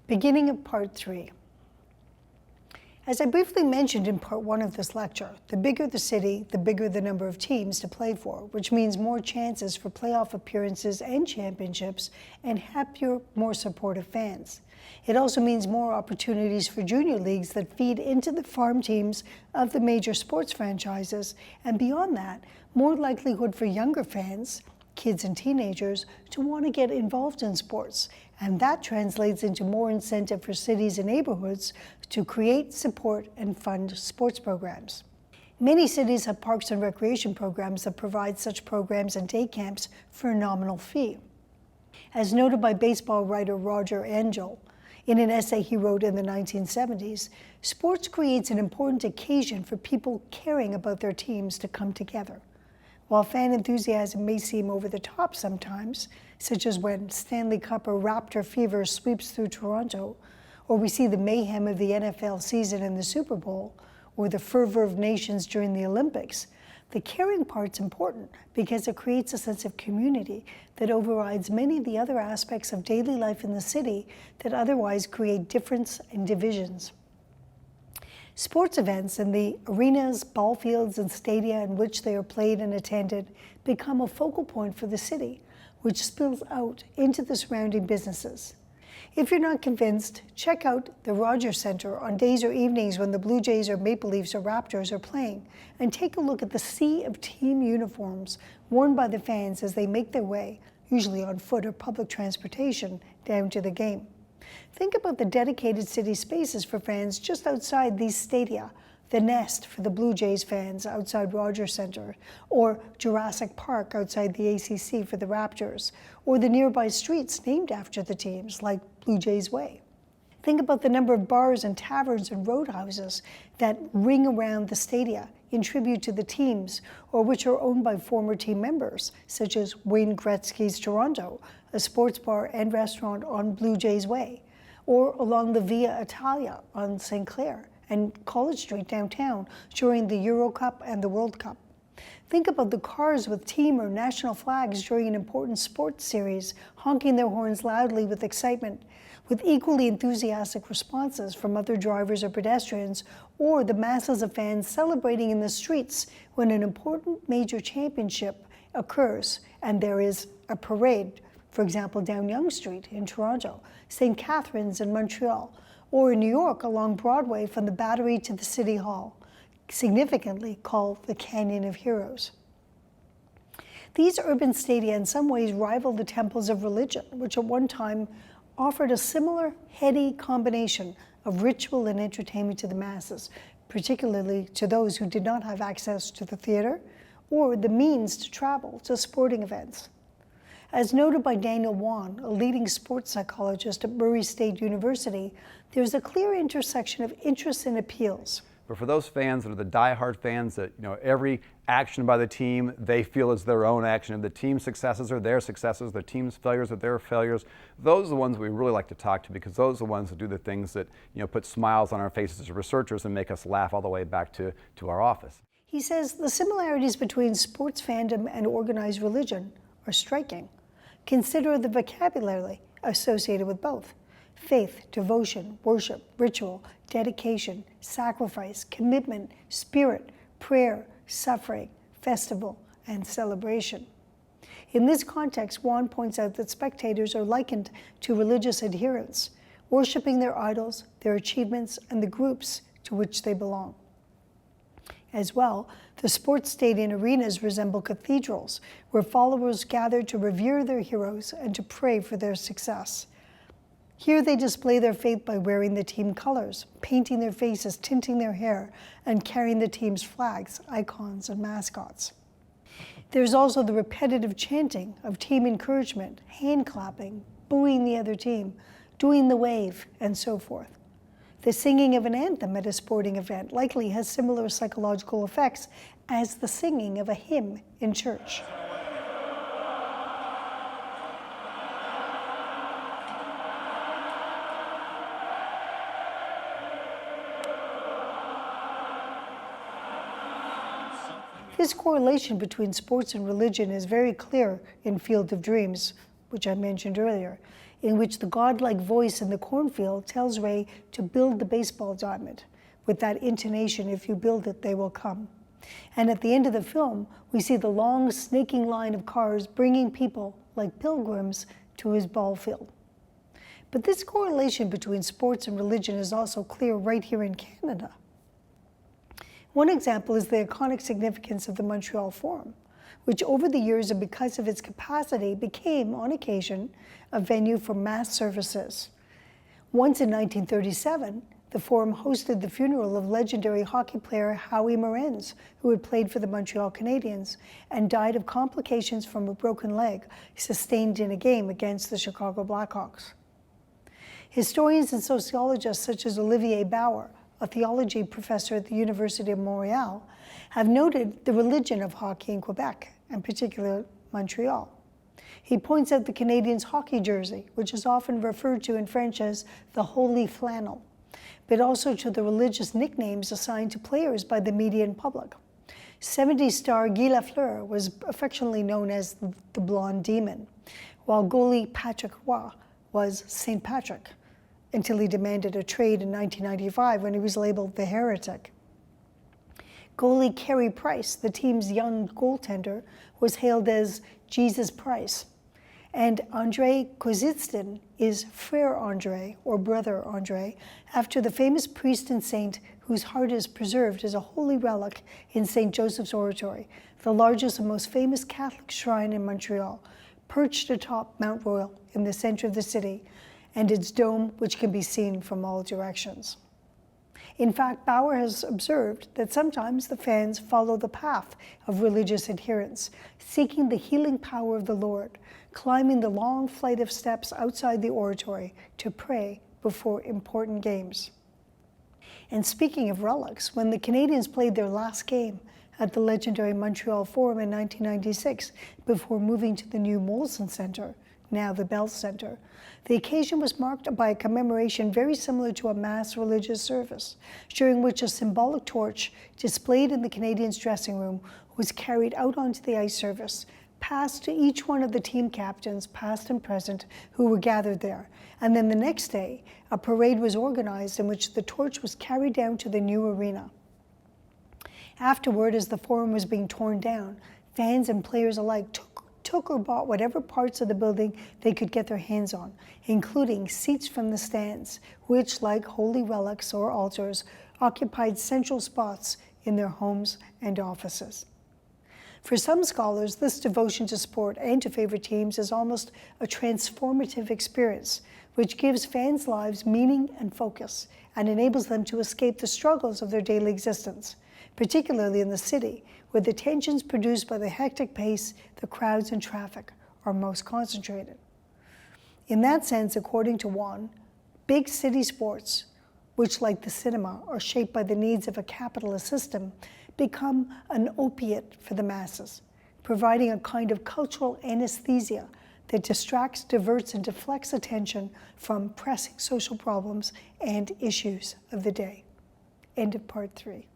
Beginning of part 3. As I briefly mentioned in part 1 of this lecture, the bigger the city, the bigger the number of teams to play for, which means more chances for playoff appearances and championships and happier, more supportive fans. It also means more opportunities for junior leagues that feed into the farm teams of the major sports franchises, and beyond that, more likelihood for younger fans, kids and teenagers, to want to get involved in sports. And that translates into more incentive for cities and neighborhoods to create, support, and fund sports programs. Many cities have parks and recreation programs that provide such programs and day camps for a nominal fee. As noted by baseball writer Roger Angell in an essay he wrote in the 1970s, sports creates an important occasion for people caring about their teams to come together. While fan enthusiasm may seem over the top sometimes, such as when Stanley Cup or Raptor fever sweeps through Toronto, or we see the mayhem of the NFL season and the Super Bowl, or the fervor of nations during the Olympics, the caring part's important because it creates a sense of community that overrides many of the other aspects of daily life in the city that otherwise create difference and divisions. Sports events in the arenas, ball fields, and stadia in which they are played and attended become a focal point for the city, which spills out into the surrounding businesses. If you're not convinced, check out the Rogers Centre on days or evenings when the Blue Jays or Maple Leafs or Raptors are playing, and take a look at the sea of team uniforms worn by the fans as they make their way, usually on foot or public transportation, down to the game. Think about the dedicated city spaces for fans just outside these stadia, the Nest for the Blue Jays fans outside Rogers Centre, or Jurassic Park outside the ACC for the Raptors, or the nearby streets named after the teams like Blue Jays Way. Think about the number of bars and taverns and roadhouses that ring around the stadia in tribute to the teams, or which are owned by former team members, such as Wayne Gretzky's Toronto, a sports bar and restaurant on Blue Jays Way, or along the Via Italia on St. Clair and College Street downtown during the Euro Cup and the World Cup. Think about the cars with team or national flags during an important sports series, honking their horns loudly with excitement, with equally enthusiastic responses from other drivers or pedestrians, or the masses of fans celebrating in the streets when an important major championship occurs and there is a parade, for example, down Yonge Street in Toronto, St. Catharines in Montreal, or in New York along Broadway from the Battery to the City Hall, significantly called the Canyon of Heroes. These urban stadia in some ways rival the temples of religion, which at one time offered a similar heady combination of ritual and entertainment to the masses, particularly to those who did not have access to the theater or the means to travel to sporting events. As noted by Daniel Wan, a leading sports psychologist at Murray State University, there's a clear intersection of interests and appeals. But for those fans that are the diehard fans that, every action by the team they feel is their own action, and the team's successes are their successes, the team's failures are their failures, those are the ones we really like to talk to, because those are the ones that do the things that, put smiles on our faces as researchers and make us laugh all the way back to our office. He says the similarities between sports fandom and organized religion are striking. Consider the vocabulary associated with both: faith, devotion, worship, ritual, dedication, sacrifice, commitment, spirit, prayer, suffering, festival, and celebration. In this context, Wan points out that spectators are likened to religious adherents, worshiping their idols, their achievements, and the groups to which they belong. As well, the sports stadium arenas resemble cathedrals, where followers gather to revere their heroes and to pray for their success. Here they display their faith by wearing the team colors, painting their faces, tinting their hair, and carrying the team's flags, icons, and mascots. There's also the repetitive chanting of team encouragement, hand clapping, booing the other team, doing the wave, and so forth. The singing of an anthem at a sporting event likely has similar psychological effects as the singing of a hymn in church. This correlation between sports and religion is very clear in Field of Dreams, which I mentioned earlier. in which the godlike voice in the cornfield tells Ray to build the baseball diamond, with that intonation, "If you build it, they will come." And at the end of the film, we see the long, snaking line of cars bringing people, like pilgrims, to his ball field. But this correlation between sports and religion is also clear right here in Canada. One example is the iconic significance of the Montreal Forum, which over the years and because of its capacity became, on occasion, a venue for mass services. Once in 1937, the Forum hosted the funeral of legendary hockey player Howie Morenz, who had played for the Montreal Canadiens and died of complications from a broken leg sustained in a game against the Chicago Blackhawks. Historians and sociologists such as Olivier Bauer, a theology professor at the University of Montreal, have noted the religion of hockey in Quebec, in particular Montreal. He points out the Canadiens' hockey jersey, which is often referred to in French as the holy flannel, but also to the religious nicknames assigned to players by the media and public. 70s star Guy Lafleur was affectionately known as the Blonde Demon, while goalie Patrick Roy was St. Patrick, until he demanded a trade in 1995 when he was labeled the Heretic. Goalie Carey Price, the team's young goaltender, was hailed as Jesus Price. And Andrei Kozitsyn is Frère André, or Brother André, after the famous priest and saint whose heart is preserved as a holy relic in St. Joseph's Oratory, the largest and most famous Catholic shrine in Montreal, perched atop Mount Royal in the center of the city, and its dome, which can be seen from all directions. In fact, Bauer has observed that sometimes the fans follow the path of religious adherents, seeking the healing power of the Lord, climbing the long flight of steps outside the oratory to pray before important games. And speaking of relics, when the Canadiens played their last game at the legendary Montreal Forum in 1996, before moving to the new Molson Centre, now the Bell Centre, the occasion was marked by a commemoration very similar to a mass religious service, during which a symbolic torch displayed in the Canadiens' dressing room was carried out onto the ice surface, passed to each one of the team captains, past and present, who were gathered there. And then the next day, a parade was organized in which the torch was carried down to the new arena. Afterward, as the Forum was being torn down, fans and players alike took or bought whatever parts of the building they could get their hands on, including seats from the stands, which, like holy relics or altars, occupied central spots in their homes and offices. For some scholars, this devotion to sport and to favorite teams is almost a transformative experience, which gives fans' lives meaning and focus and enables them to escape the struggles of their daily existence, particularly in the city, where the tensions produced by the hectic pace, the crowds and traffic are most concentrated. In that sense, according to Juan, big city sports, which like the cinema are shaped by the needs of a capitalist system, become an opiate for the masses, providing a kind of cultural anesthesia that distracts, diverts, and deflects attention from pressing social problems and issues of the day. End of part 3.